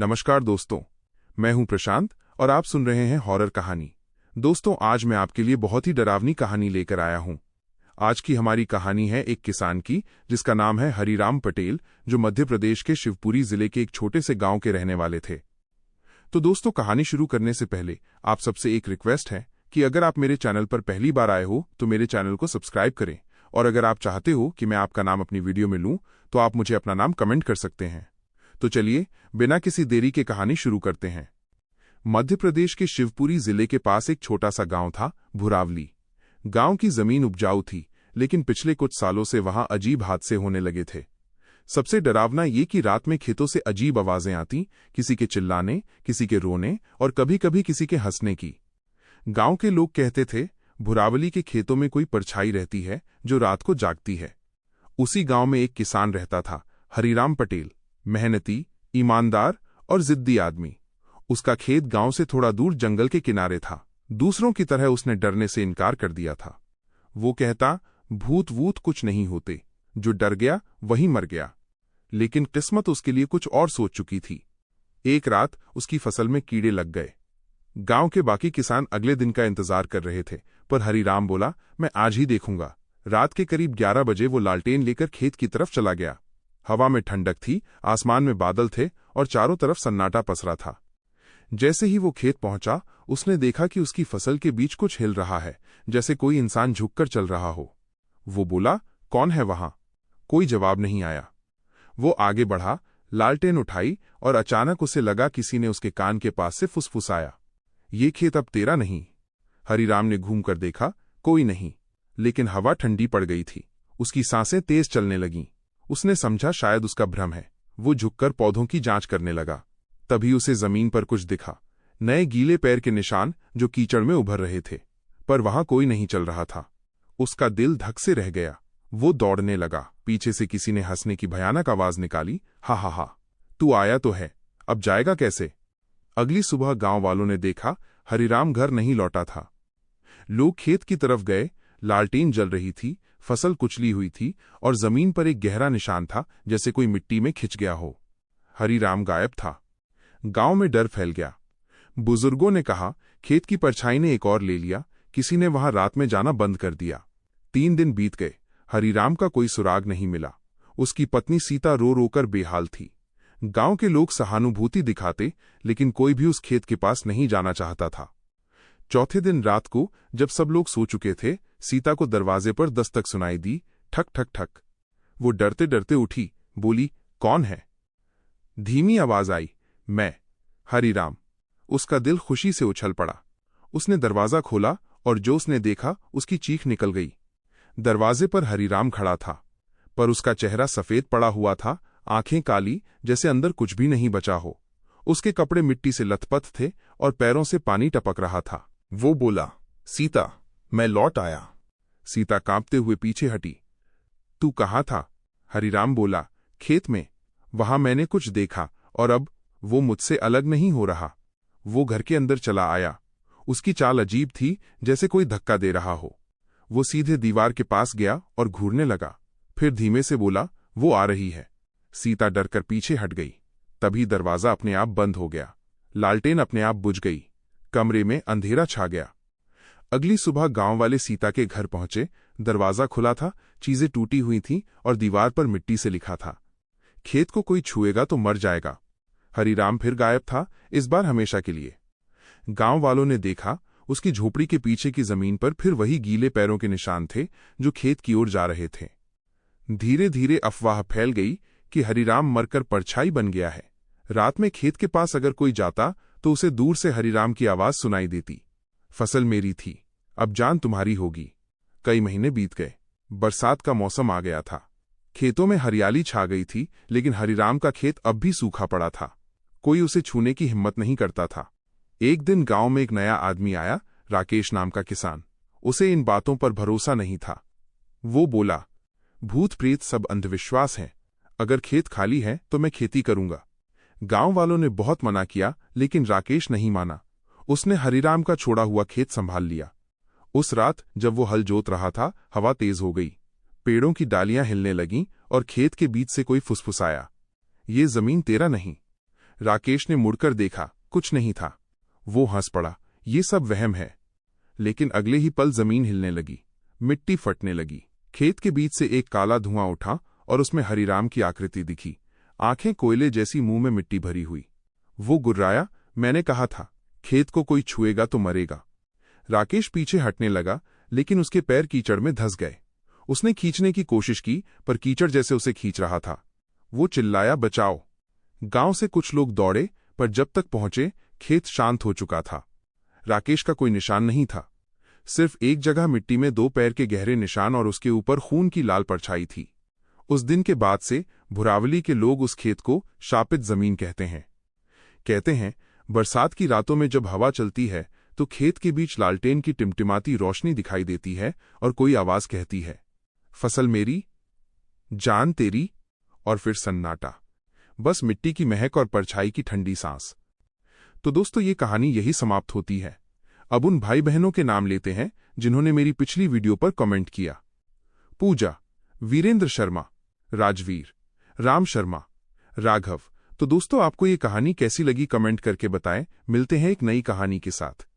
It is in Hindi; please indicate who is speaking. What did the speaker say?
Speaker 1: नमस्कार दोस्तों, मैं हूं प्रशांत और आप सुन रहे हैं हॉरर कहानी। दोस्तों, आज मैं आपके लिए बहुत ही डरावनी कहानी लेकर आया हूं। आज की हमारी कहानी है एक किसान की जिसका नाम है हरिराम पटेल, जो मध्य प्रदेश के शिवपुरी जिले के एक छोटे से गांव के रहने वाले थे। तो दोस्तों, कहानी शुरू करने से पहले आप सबसे एक रिक्वेस्ट है कि अगर आप मेरे चैनल पर पहली बार आए हो तो मेरे चैनल को सब्सक्राइब करें, और अगर आप चाहते हो कि मैं आपका नाम अपनी वीडियो में लूं तो आप मुझे अपना नाम कमेंट कर सकते हैं। तो चलिए बिना किसी देरी के कहानी शुरू करते हैं। मध्य प्रदेश के शिवपुरी जिले के पास एक छोटा सा गांव था, भुरावली। गांव की जमीन उपजाऊ थी, लेकिन पिछले कुछ सालों से वहां अजीब हादसे होने लगे थे। सबसे डरावना ये कि रात में खेतों से अजीब आवाजें आती, किसी के चिल्लाने, किसी के रोने और कभी कभी किसी के हंसने की। गांव के लोग कहते थे, भुरावली के खेतों में कोई परछाई रहती है जो रात को जागती है। उसी गांव में एक किसान रहता था, हरिराम पटेल। मेहनती, ईमानदार और जिद्दी आदमी। उसका खेत गांव से थोड़ा दूर जंगल के किनारे था। दूसरों की तरह उसने डरने से इनकार कर दिया था। वो कहता, भूत वूत कुछ नहीं होते, जो डर गया वही मर गया। लेकिन किस्मत उसके लिए कुछ और सोच चुकी थी। एक रात उसकी फसल में कीड़े लग गए। गांव के बाकी किसान अगले दिन का इंतजार कर रहे थे, पर हरिराम बोला, मैं आज ही देखूंगा। रात के करीब 11 बजे वो लालटेन लेकर खेत की तरफ चला गया। हवा में ठंडक थी, आसमान में बादल थे और चारों तरफ सन्नाटा पसरा था। जैसे ही वो खेत पहुंचा, उसने देखा कि उसकी फसल के बीच कुछ हिल रहा है, जैसे कोई इंसान झुककर चल रहा हो। वो बोला, कौन है वहां? कोई जवाब नहीं आया। वो आगे बढ़ा, लालटेन उठाई और अचानक उसे लगा किसी ने उसके कान के पास से फुसफुसाया, ये खेत अब तेरा नहीं। हरिराम ने घूमकर देखा, कोई नहीं, लेकिन हवा ठंडी पड़ गई थी। उसकी सांसें तेज चलने लगीं। उसने समझा शायद उसका भ्रम है। वो झुककर पौधों की जांच करने लगा। तभी उसे जमीन पर कुछ दिखा, नए गीले पैर के निशान जो कीचड़ में उभर रहे थे, पर वहां कोई नहीं चल रहा था। उसका दिल धक से रह गया। वो दौड़ने लगा। पीछे से किसी ने हंसने की भयानक आवाज निकाली, हा हा हा, तू आया तो है, अब जाएगा कैसे? अगली सुबह गांव वालों ने देखा, हरिराम घर नहीं लौटा था। लोग खेत की तरफ गए। लालटेन जल रही थी, फसल कुचली हुई थी और जमीन पर एक गहरा निशान था, जैसे कोई मिट्टी में खिंच गया हो। हरिराम गायब था। गांव में डर फैल गया। बुजुर्गों ने कहा, खेत की परछाई ने एक और ले लिया, किसी ने वहां रात में जाना बंद कर दिया। 3 दिन बीत गए, हरिराम का कोई सुराग नहीं मिला। उसकी पत्नी सीता रो रोकर बेहाल थी। गांव के लोग सहानुभूति दिखाते, लेकिन कोई भी उस खेत के पास नहीं जाना चाहता था। चौथे दिन रात को जब सब लोग सो चुके थे, सीता को दरवाजे पर दस्तक सुनाई दी, ठक ठक ठक। वो डरते डरते उठी, बोली, कौन है? धीमी आवाज आई, मैं, हरिराम। उसका दिल खुशी से उछल पड़ा। उसने दरवाजा खोला और जो उसने देखा उसकी चीख निकल गई। दरवाजे पर हरिराम खड़ा था, पर उसका चेहरा सफेद पड़ा हुआ था, आंखें काली, जैसे अंदर कुछ भी नहीं बचा हो। उसके कपड़े मिट्टी से लथपथ थे और पैरों से पानी टपक रहा था। वो बोला, सीता, मैं लौट आया। सीता कांपते हुए पीछे हटी। तू कहाँ था? हरिराम बोला, खेत में। वहां मैंने कुछ देखा और अब वो मुझसे अलग नहीं हो रहा। वो घर के अंदर चला आया। उसकी चाल अजीब थी, जैसे कोई धक्का दे रहा हो। वो सीधे दीवार के पास गया और घूरने लगा। फिर धीमे से बोला, वो आ रही है। सीता डरकर पीछे हट गई। तभी दरवाजा अपने आप बंद हो गया। लालटेन अपने आप बुझ गई। कमरे में अंधेरा छा गया। अगली सुबह गांव वाले सीता के घर पहुंचे। दरवाजा खुला था, चीजें टूटी हुई थीं और दीवार पर मिट्टी से लिखा था, खेत को कोई छुएगा तो मर जाएगा। हरिराम फिर गायब था, इस बार हमेशा के लिए। गांव वालों ने देखा, उसकी झोपड़ी के पीछे की जमीन पर फिर वही गीले पैरों के निशान थे जो खेत की ओर जा रहे थे। धीरे धीरे अफवाह फैल गई कि हरिराम मरकर परछाई बन गया है। रात में खेत के पास अगर कोई जाता तो उसे दूर से हरिराम की आवाज सुनाई देती, फसल मेरी थी, अब जान तुम्हारी होगी। कई महीने बीत गए। बरसात का मौसम आ गया था। खेतों में हरियाली छा गई थी, लेकिन हरिराम का खेत अब भी सूखा पड़ा था। कोई उसे छूने की हिम्मत नहीं करता था। एक दिन गांव में एक नया आदमी आया, राकेश नाम का किसान। उसे इन बातों पर भरोसा नहीं था। वो बोला, भूत प्रेत सब अंधविश्वास हैं। अगर खेत खाली है तो मैं खेती करूंगा। गांव वालों ने बहुत मना किया, लेकिन राकेश नहीं माना। उसने हरिराम का छोड़ा हुआ खेत संभाल लिया। उस रात जब वो हल जोत रहा था, हवा तेज हो गई। पेड़ों की डालियां हिलने लगीं और खेत के बीच से कोई फुसफुसाया, ये जमीन तेरा नहीं। राकेश ने मुड़कर देखा, कुछ नहीं था। वो हंस पड़ा, ये सब वहम है। लेकिन अगले ही पल जमीन हिलने लगी, मिट्टी फटने लगी। खेत के बीच से एक काला धुआं उठा और उसमें हरिराम की आकृति दिखी, आंखें कोयले जैसी, मुंह में मिट्टी भरी हुई। वो गुर्राया, मैंने कहा था, खेत को कोई छुएगा तो मरेगा। राकेश पीछे हटने लगा, लेकिन उसके पैर कीचड़ में धंस गए। उसने खींचने की कोशिश की, पर कीचड़ जैसे उसे खींच रहा था। वो चिल्लाया, बचाओ। गांव से कुछ लोग दौड़े, पर जब तक पहुंचे, खेत शांत हो चुका था। राकेश का कोई निशान नहीं था, सिर्फ एक जगह मिट्टी में 2 पैर के गहरे निशान और उसके ऊपर खून की लाल परछाई थी। उस दिन के बाद से भुरावली के लोग उस खेत को शापित जमीन कहते हैं। कहते हैं, बरसात की रातों में जब हवा चलती है तो खेत के बीच लालटेन की टिमटिमाती रोशनी दिखाई देती है और कोई आवाज कहती है, फसल मेरी, जान तेरी, और फिर सन्नाटा, बस मिट्टी की महक और परछाई की ठंडी सांस। तो दोस्तों, ये कहानी यही समाप्त होती है। अब उन भाई बहनों के नाम लेते हैं जिन्होंने मेरी पिछली वीडियो पर कमेंट किया। पूजा, वीरेंद्र शर्मा, राजवीर, राम शर्मा, राघव। तो दोस्तों, आपको ये कहानी कैसी लगी कमेंट करके बताएं। मिलते हैं एक नई कहानी के साथ।